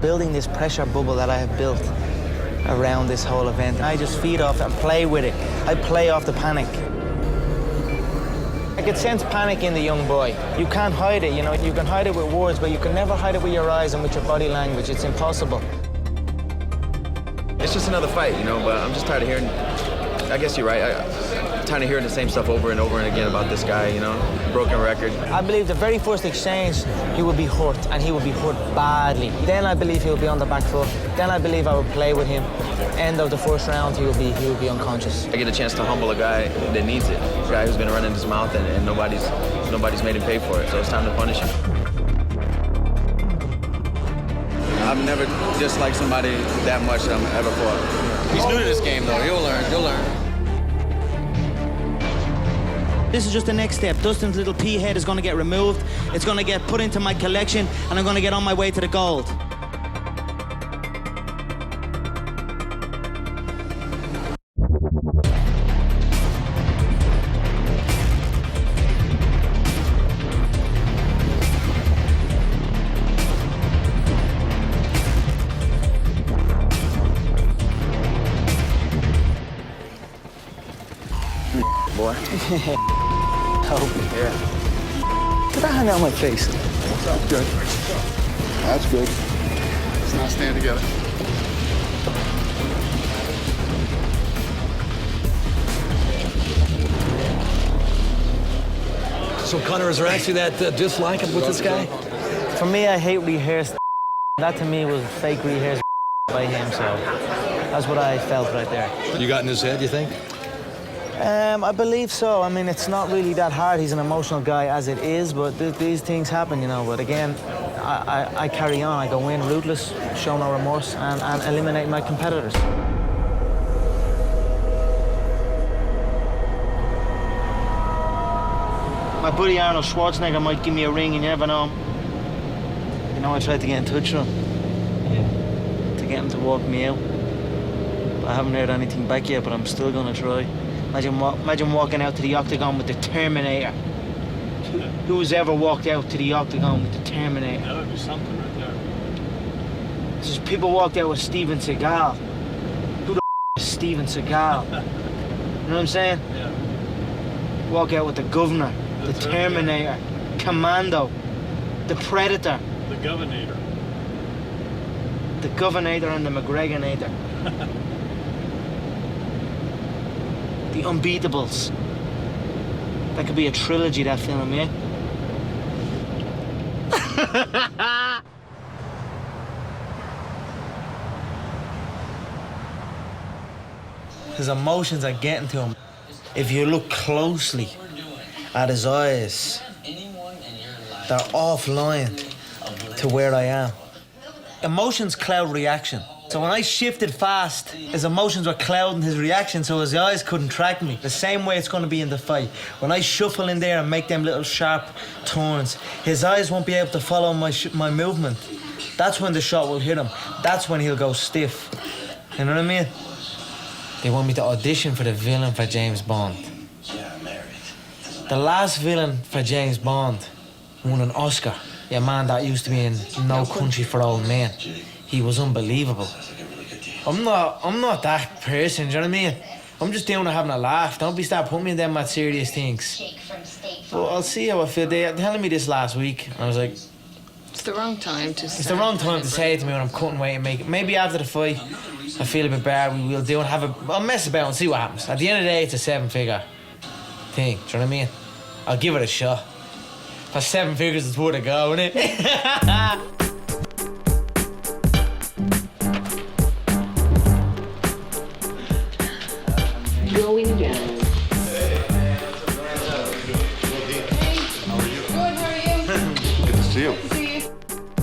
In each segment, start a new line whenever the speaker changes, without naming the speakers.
building this pressure bubble that I have built around this whole event. I just feed off it and play with it. I play off the panic. I could sense panic in the young boy. You can't hide it, you know. You can hide it with words, but you can never hide it with your eyes and with your body language. It's impossible.
It's just another fight, you know, but I'm just tired of hearing, I guess you're right, I'm tired of hearing the same stuff over and over and again about this guy, you know, broken record.
I believe the very first exchange, he would be hurt, and he would be hurt badly. Then I believe he would be on the back foot. Then I believe I would play with him. End of the first round, he would be unconscious.
I get a chance to humble a guy that needs it, a guy who's been running his mouth and nobody's made him pay for it, so it's time to punish him.
I've never disliked somebody that much that I've ever fought. He's new to this game, though. You'll learn.
This is just the next step. Dustin's little pea head is going to get removed. It's going to get put into my collection, and I'm going to get on my way to the gold.
Boy.
Oh, yeah. Did I hang out my face?
That's good. That's good. Let's not stand together.
So, Conor, is there actually that dislike with this guy?
For me, I hate rehearsed. That to me was fake rehearsed by him, so that's what I felt right there.
You got in his head, you think?
I believe so. I mean, it's not really that hard. He's an emotional guy as it is, but these things happen, you know. But again, I carry on. I go in ruthless, show no remorse, and eliminate my competitors. My buddy Arnold Schwarzenegger might give me a ring, and you never know. You know, I tried to get in touch with him, to get him to walk me out. I haven't heard anything back yet, but I'm still gonna try. Imagine walking out to the octagon with the Terminator. Who's ever walked out to the octagon with the Terminator?
That would be something right there.
Just people walked out with Steven Seagal. Who the is Steven Seagal? You know what I'm saying?
Yeah.
Walk out with the Governor, the Terminator, Commando, the Predator.
The Governator.
The Governator and the McGregor-nator. The Unbeatables. That could be a trilogy, that film, yeah? His emotions are getting to him. If you look closely at his eyes, they're offline to where I am. Emotions cloud reaction. So when I shifted fast, his emotions were clouding his reaction, so his eyes couldn't track me. The same way it's going to be in the fight. When I shuffle in there and make them little sharp turns, his eyes won't be able to follow my movement. That's when the shot will hit him. That's when he'll go stiff. You know what I mean? They want me to audition for the villain for James Bond. The last villain for James Bond won an Oscar. A man that used to be in No Country for Old Men. He was unbelievable. I'm not that person, do you know what I mean? I'm just down there having a laugh. Don't be start putting me in them mad serious things. But I'll see how I feel. They were telling me this last week, and I was like,
it's the wrong time to say.
It's the wrong time to say it to me when I'm cutting weight and make it. Maybe after the fight, I feel a bit better. We'll do and I'll mess about and see what happens. At the end of the day, it's a 7-figure thing. Do you know what I mean? I'll give it a shot. For 7 figures, it's worth a go, isn't it?
Going down.
Hey. How are you?
Good, how are you?
Good to see you.
Good to see you.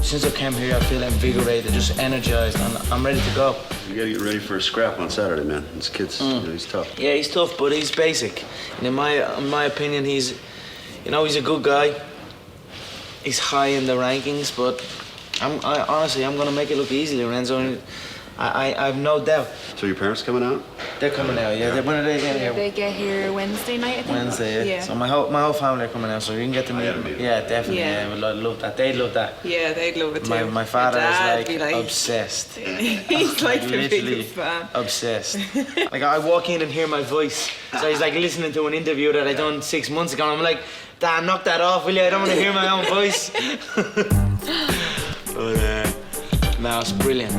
Since I came here, I feel invigorated, just energized, and I'm ready to go.
You gotta get ready for a scrap on Saturday, man. This kid's, you know, he's tough.
Yeah, he's tough, but he's basic. And in my opinion, he's a good guy. He's high in the rankings, but honestly, I'm gonna make it look easy, Lorenzo. I've no doubt.
So your parents coming out?
They're coming out, yeah. When are they getting here?
They get here Wednesday night, I think.
Wednesday, yeah. So my whole family are coming out, so you can get to meet them. Yeah, definitely. Yeah, we'd love that. They'd love that.
Yeah, they'd love it too.
My father is
be
like obsessed.
He's like the
literally
biggest fan.
Obsessed. Like I walk in and hear my voice, so he's like listening to an interview that I done 6 months ago. And I'm like, Dad, knock that off, will you? I don't want to hear my own voice. But no, it's brilliant.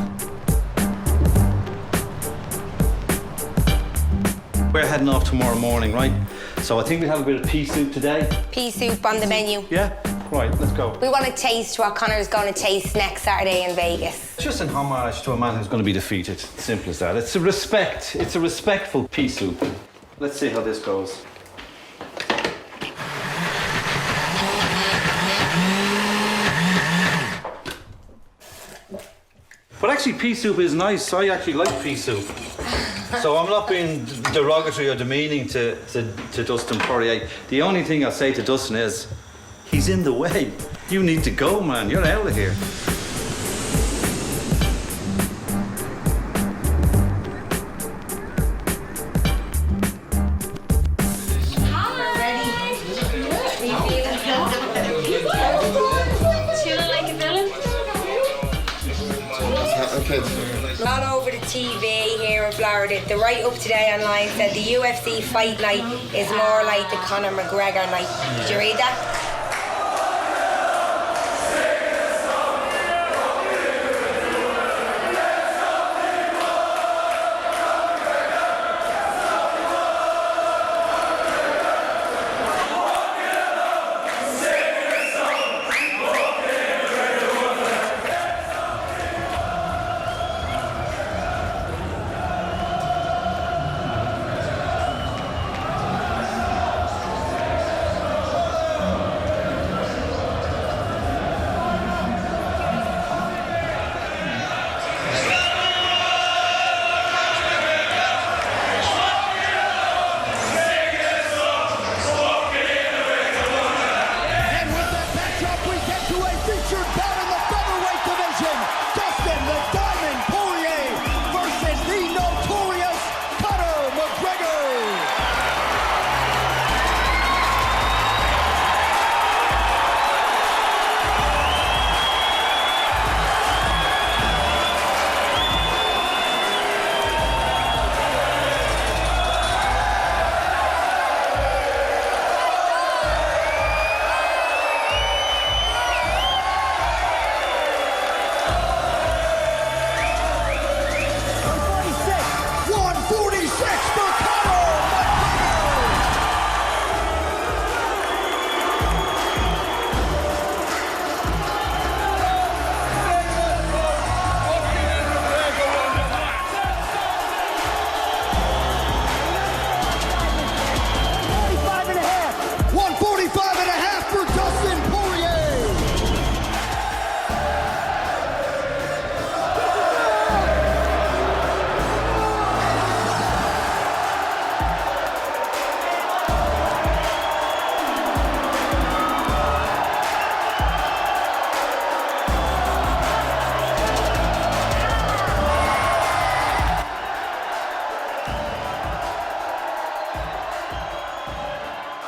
We're heading off tomorrow morning, right? So I think we'll have a bit of pea soup today.
Pea soup on the menu.
Yeah? Right, let's go.
We want to taste what Conor's going to taste next Saturday in Vegas.
Just in homage to a man who's going to be defeated. Simple as that. It's a respectful pea soup. Let's see how this goes. But actually, pea soup is nice. I actually like pea soup. So I'm not being derogatory or demeaning to Dustin Poirier. The only thing I'll say to Dustin is, he's in the way. You need to go, man. You're out of here.
Chilling like a villain. Not over the TV here in Florida. The write-up today online said the UFC fight night is more like the Conor McGregor night. Did you read that?
Dustin the Diamond Poirier versus the Notorious Conor McGregor.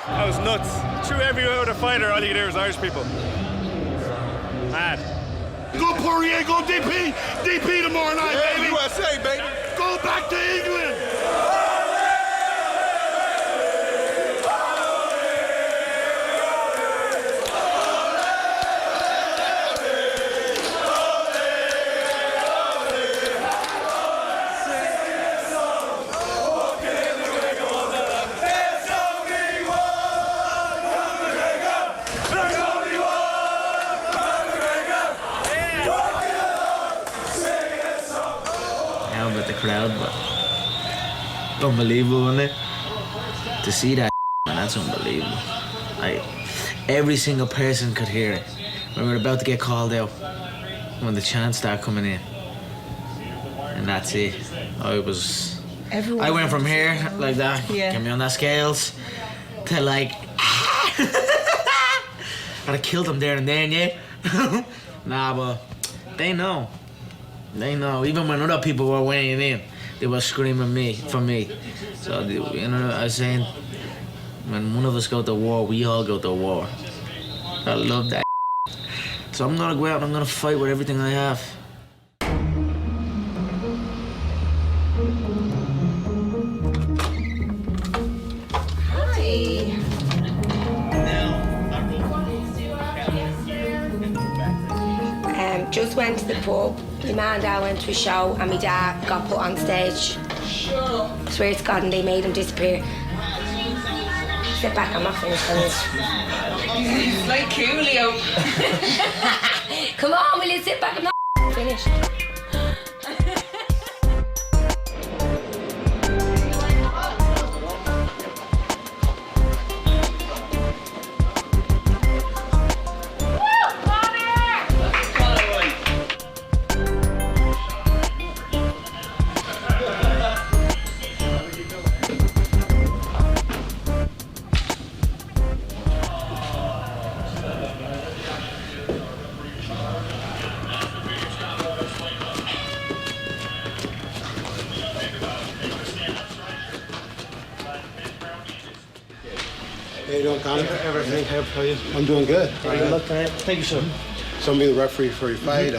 That was nuts. Threw every other fighter, all you could hear was Irish people. Mad.
Go Poirier, go DP! DP tomorrow night, baby!
USA, baby.
Go back to England!
With the crowd, but unbelievable, wasn't it? To see that, man, that's unbelievable. Like, every single person could hear it. We were about to get called out when the chants started coming in, and that's it. I went from here like that, get me on that scales, to like, and I killed them there and then, yeah. Nah, but they know. They know. Even when other people were weighing in, they were screaming for me. So, you know what I'm saying? When one of us go to war, we all go to war. I love that. So I'm gonna go out and I'm gonna fight with everything I have.
Just went to the pub. My man and dad went to a show and my dad got put on stage. I swear to God, and they made him disappear. Sit back, I'm not finished on this.
It's like Coolio.
Come on, will you sit back? I'm not finished.
How you doing, Conor?
Everything. How are you?
I'm doing good.
Good luck tonight. Thank you, sir.
So I'm be the referee for your fight.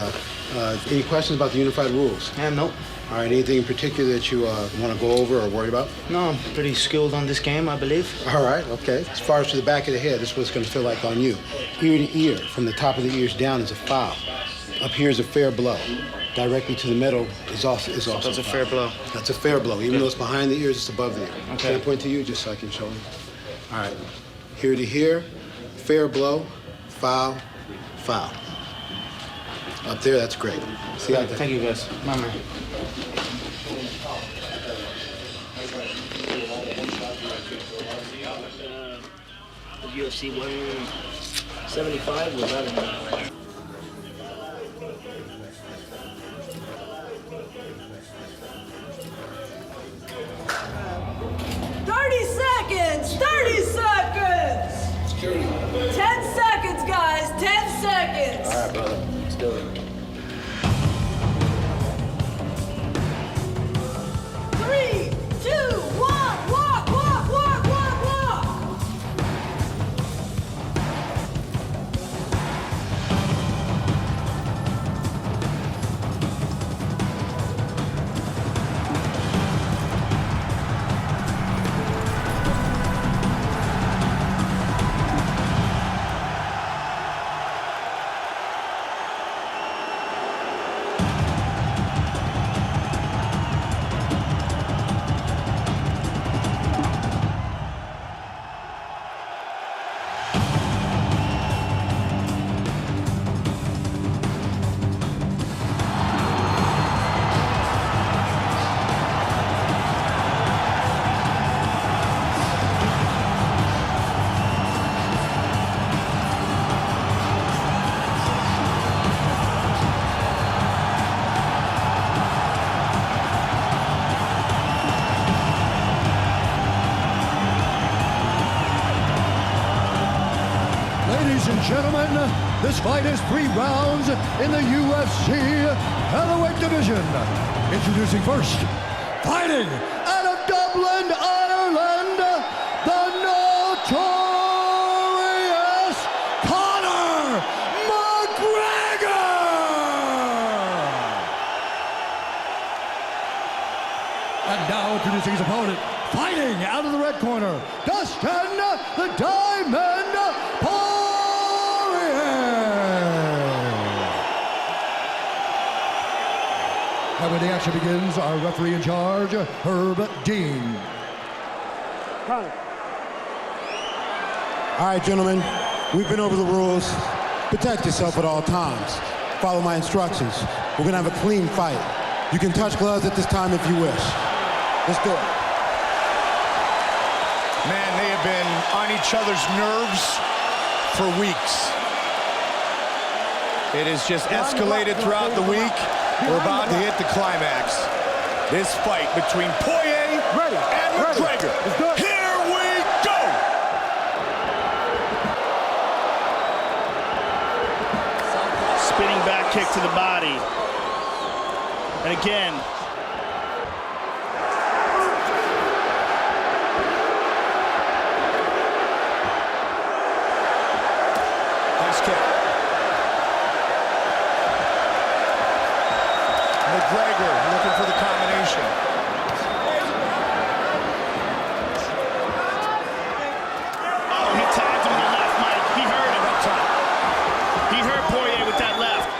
Any questions about the unified rules?
Nope.
All right, anything in particular that you want to go over or worry about?
No, I'm pretty skilled on this game, I believe.
All right, okay. As far as to the back of the head, this is what it's going to feel like on you. Ear to ear, from the top of the ears down is a foul. Up here is a fair blow. Directly to the middle is also
That's a fair blow.
That's a fair blow. Even though it's behind the ears, it's above the ear.
Okay.
Can I point to you just so I can show you? All right. Here to here, fair blow, foul, foul. Up there, that's great. See how
Thank you, guys. My man. UFC 175 was that enough?
30 seconds! 30 seconds! 10 seconds, guys! 10 seconds!
All right, brother. Let's do it.
3, 2, 1, walk, walk, walk, walk, walk!
Ladies and gentlemen, this fight is 3 rounds in the UFC Heavyweight Division. Introducing first, fighting out of Dublin, Ireland, the Notorious Conor McGregor! And now introducing his opponent, fighting out of the red corner, Dustin the Diamond And when the action begins, our referee in charge, Herb Dean.
All right, gentlemen, we've been over the rules. Protect yourself at all times. Follow my instructions. We're gonna have a clean fight. You can touch gloves at this time if you wish. Let's do it.
Man, they have been on each other's nerves for weeks. It has just escalated throughout the week. We're about to hit the climax. This fight between Poirier and McGregor. Here we go!
Spinning back kick to the body. And again,
nice kick. McGregor looking for the combination.
oh, he tagged him to the left, Mike. He heard him up top. He heard Poirier with that left.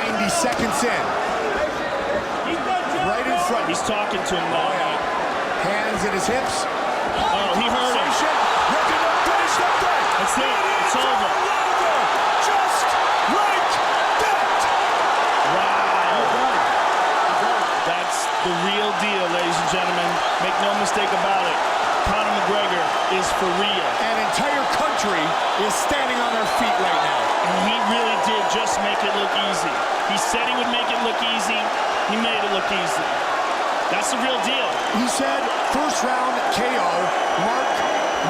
90 seconds in. Right in front.
He's talking to him now.
Hands at his hips.
Oh, he heard him. That's it. It's over.
Just like that.
Wow. That's the real deal, ladies and gentlemen. Make no mistake about it. Conor McGregor is for real.
An entire country is standing on their feet right now.
And he really did just make it look easy. He said he would make it look easy. He made it look easy. That's the real deal.
He said, first round KO, mark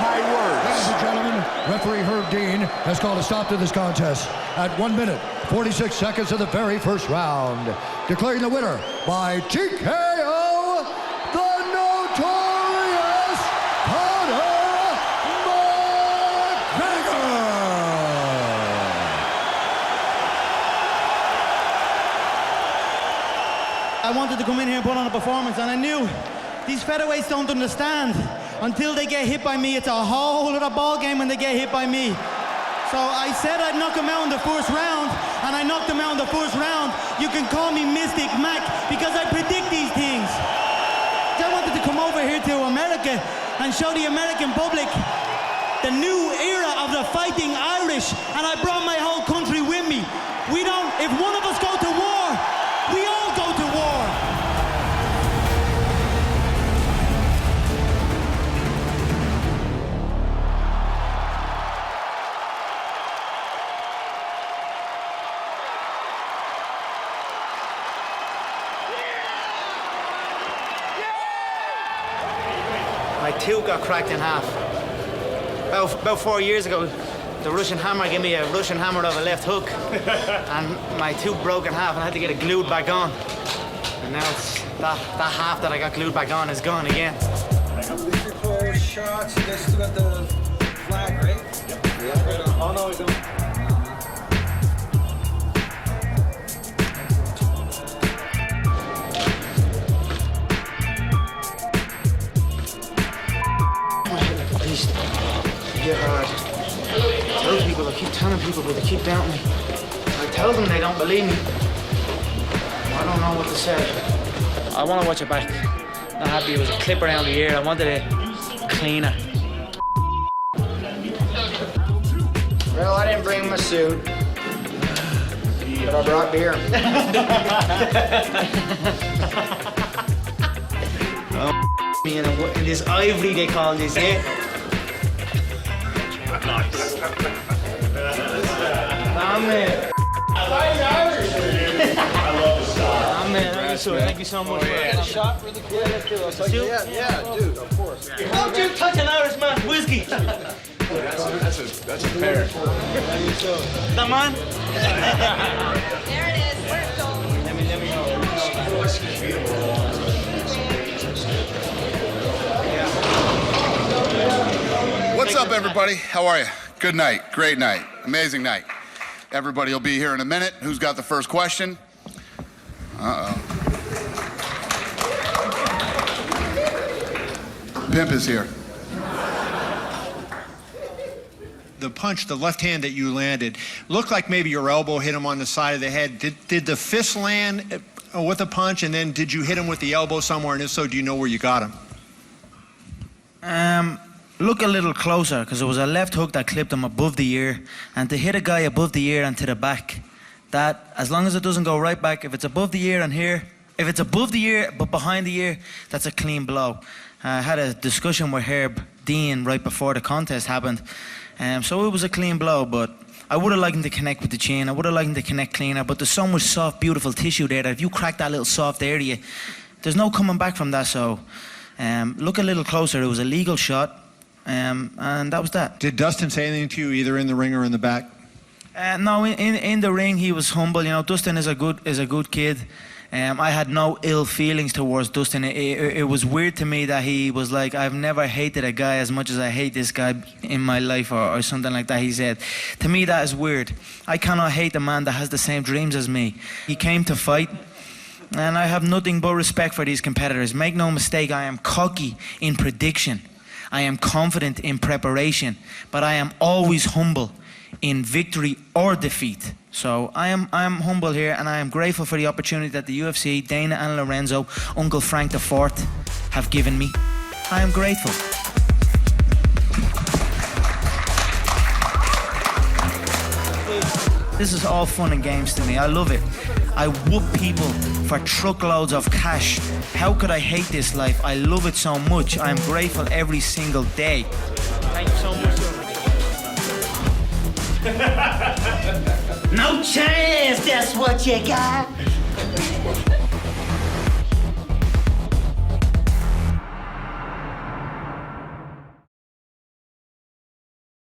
my words.
Ladies and gentlemen, referee Herb Dean has called a stop to this contest at 1 minute, 46 seconds of the very first round. Declaring the winner by TKO, the Notorious Conor McGregor.
I wanted to come in here and put on a performance, and I knew these featherweights don't understand. Until they get hit by me, it's a whole other ball game when they get hit by me. So I said I'd knock him out in the first round, and I knocked him out in the first round. You can call me Mystic Mac because I predict these things. I wanted to come over here to America and show the American public the new era of the fighting Irish, and I brought my whole country with me. We don't, if one of us go to war, we all go to war.
My tooth got cracked in half. About 4 years ago, the Russian hammer gave me a Russian hammer of a left hook, and my tooth broke in half, and I had to get it glued back on. And now it's that half that I got glued back on is gone again.
Leave your clothes, shots, you guys still got the flag, right? Yeah. Oh, no, we don't.
Tell people, I keep telling people, but they keep doubting me. I tell them they don't believe me. I don't know what to say. I want to watch it back. Not happy it was a clip around the ear. I wanted it cleaner. Well, I didn't bring my suit, but I brought beer. Oh, me in this ivory they call this, yeah? Nice. Amen.
I love the style.
Amen. Thank you so much.
Yeah, shot really quick. Yeah, let's do it. Yeah, dude, of course.
Don't you touch an Irishman's whiskey.
That's a pair.
That man?
There it is.
Let me know.
What's up, everybody? How are you? Good night. Great night. Amazing night. Everybody will be here in a minute. Who's got the first question? Uh-oh. Pimp is here.
The punch, the left hand that you landed, looked like maybe your elbow hit him on the side of the head. Did the fist land with a punch, and then did you hit him with the elbow somewhere, and if so, do you know where you got him?
Look a little closer, because it was a left hook that clipped him above the ear, and to hit a guy above the ear and to the back, that, as long as it doesn't go right back, if it's above the ear and here, if it's above the ear but behind the ear, that's a clean blow. I had a discussion with Herb Dean right before the contest happened, so it was a clean blow, but I would have liked him to connect with the chin, I would have liked him to connect cleaner, but there's so much soft, beautiful tissue there that if you crack that little soft area, there's no coming back from that, so look a little closer. It was a legal shot, and that was that.
Did Dustin say anything to you, either in the ring or in the back?
No, in the ring he was humble. You know, Dustin is a good kid. I had no ill feelings towards Dustin. It was weird to me that he was like, I've never hated a guy as much as I hate this guy in my life, or something like that he said. To me, that is weird. I cannot hate a man that has the same dreams as me. He came to fight, and I have nothing but respect for these competitors. Make no mistake, I am cocky in prediction. I am confident in preparation, but I am always humble in victory or defeat. So I am humble here, and I am grateful for the opportunity that the UFC, Dana and Lorenzo, Uncle Frank IV have given me. I am grateful. This is all fun and games to me. I love it. I whoop people for truckloads of cash. How could I hate this life? I love it so much. I am grateful every single day. Thank you so much.
No chance, that's what you got.